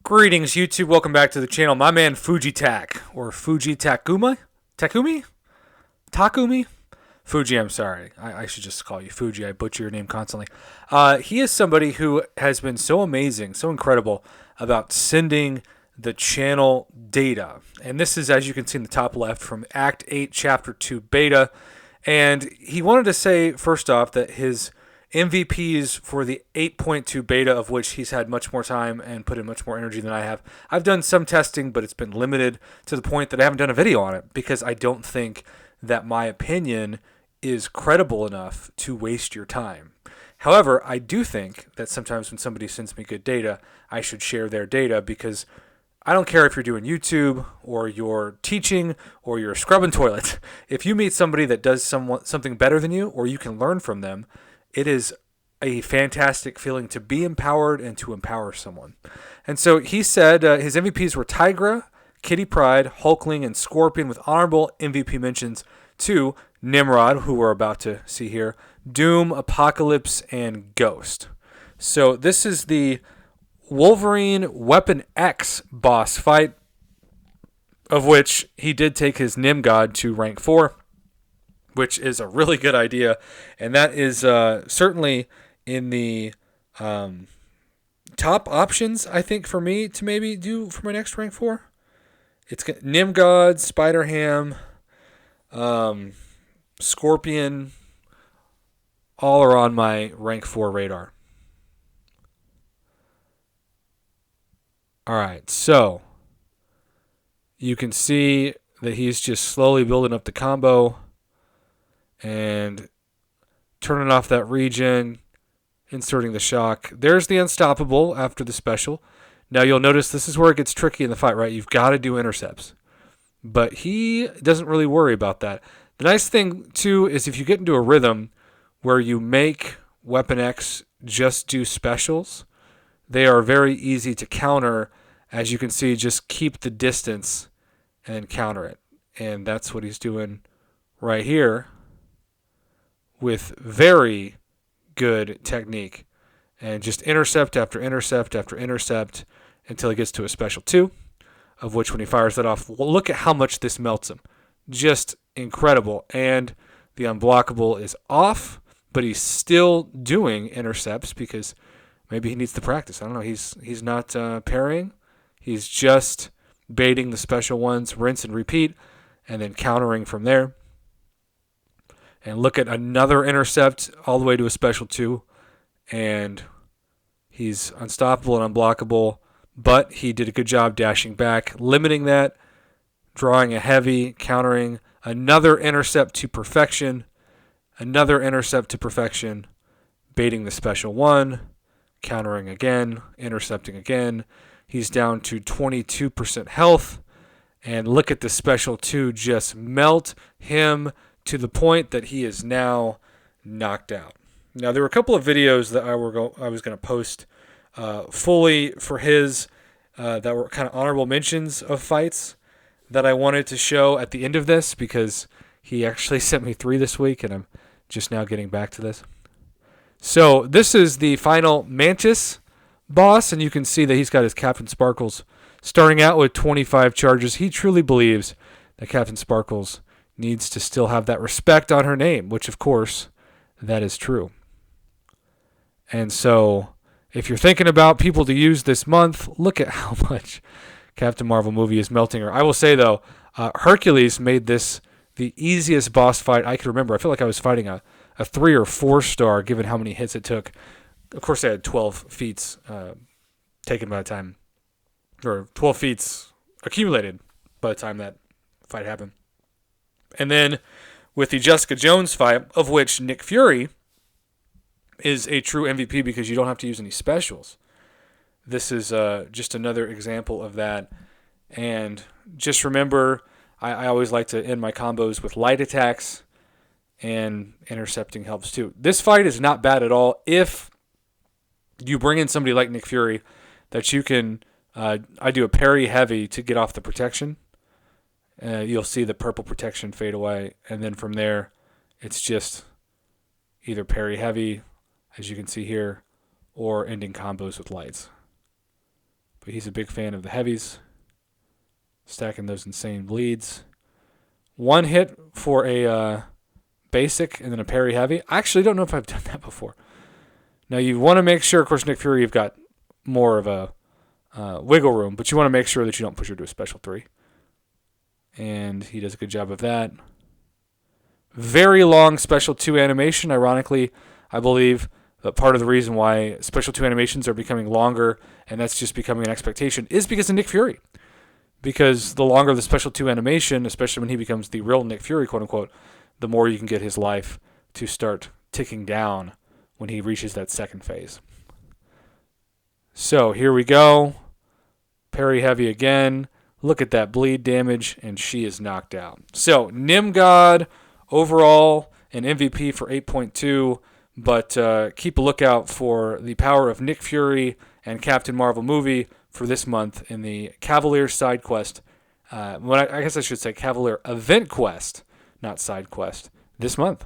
Greetings, YouTube. Welcome back to the channel. My man Fuji or Fuji Takumi? Takumi? Fuji, I'm sorry. I should just call you Fuji. I butcher your name constantly. He is somebody who has been so amazing, so incredible about sending the channel data. And this is, as you can see in the top left, from Act 8, Chapter 2 Beta. And he wanted to say, first off, that his MVPs for the 8.2 beta, of which he's had much more time and put in much more energy than I have. I've done some testing, but it's been limited to the point that I haven't done a video on it because I don't think that my opinion is credible enough to waste your time. However, I do think that sometimes when somebody sends me good data, I should share their data because I don't care if you're doing YouTube or you're teaching or you're scrubbing toilets. If you meet somebody that does something better than you or you can learn from them, it is a fantastic feeling to be empowered and to empower someone. And so he said his MVPs were Tigra, Kitty Pryde, Hulkling, and Scorpion, with honorable MVP mentions to Nimrod, who we're about to see here, Doom, Apocalypse, and Ghost. So this is the Wolverine Weapon X boss fight, of which he did take his Nimgod to rank 4. Which is a really good idea, and that is certainly in the top options, I think, for me to maybe do for my next rank 4. It's Nimgod, Spider-Ham, Scorpion, all are on my rank 4 radar. All right, so you can see that he's just slowly building up the combo and turning off that regen, inserting the shock. There's the unstoppable after the special. Now you'll notice this is where it gets tricky in the fight, right? You've got to do intercepts. But he doesn't really worry about that. The nice thing, too, is if you get into a rhythm where you make Weapon X just do specials, they are very easy to counter. As you can see, just keep the distance and counter it. And that's what he's doing right here, with very good technique, and just intercept after intercept after intercept until he gets to a special 2, of which when he fires that off, well, look at how much this melts him. Just incredible. And the unblockable is off, but he's still doing intercepts because maybe he needs to practice. I don't know. He's not parrying. He's just baiting the special ones, rinse and repeat, and then countering from there. And look at another intercept all the way to a special 2. And he's unstoppable and unblockable. But he did a good job dashing back, limiting that, drawing a heavy, countering. Another intercept to perfection. Another intercept to perfection. Baiting the special 1. Countering again. Intercepting again. He's down to 22% health. And look at the special 2 just melt him to the point that he is now knocked out. Now, there were a couple of videos that I was going to post fully for his that were kind of honorable mentions of fights that I wanted to show at the end of this because he actually sent me 3 this week, and I'm just now getting back to this. So this is the final Mantis boss, and you can see that he's got his Captain Sparkles starting out with 25 charges. He truly believes that Captain Sparkles needs to still have that respect on her name, which, of course, that is true. And so if you're thinking about people to use this month, look at how much Captain Marvel movie is melting her. I will say, though, Hercules made this the easiest boss fight I could remember. I feel like I was fighting a 3 or 4 star, given how many hits it took. Of course, I had 12 feats taken by the time, or 12 feats accumulated by the time that fight happened. And then with the Jessica Jones fight, of which Nick Fury is a true MVP because you don't have to use any specials. This is just another example of that. And just remember, I always like to end my combos with light attacks, and intercepting helps too. This fight is not bad at all if you bring in somebody like Nick Fury that you can... I do a parry heavy to get off the protection. You'll see the purple protection fade away, and then from there, it's just either parry heavy, as you can see here, or ending combos with lights. but he's a big fan of the heavies, stacking those insane bleeds. 1 hit for a basic and then a parry heavy. I actually don't know if I've done that before. Now you want to make sure, of course, Nick Fury, you've got more of a wiggle room, but you want to make sure that you don't push her to a special 3. And he does a good job of that. Very long special 2 animation. Ironically, I believe that part of the reason why special 2 animations are becoming longer, and that's just becoming an expectation, is because of Nick Fury. Because the longer the special 2 animation, especially when he becomes the real Nick Fury, quote unquote, the more you can get his life to start ticking down when he reaches that second phase. So here we go. Parry heavy again. Look at that bleed damage, and she is knocked out. So Nimgod overall an MVP for 8.2, but keep a lookout for the Power of Nick Fury and Captain Marvel movie for this month in the Cavalier side quest. I guess I should say Cavalier event quest, not side quest, this month.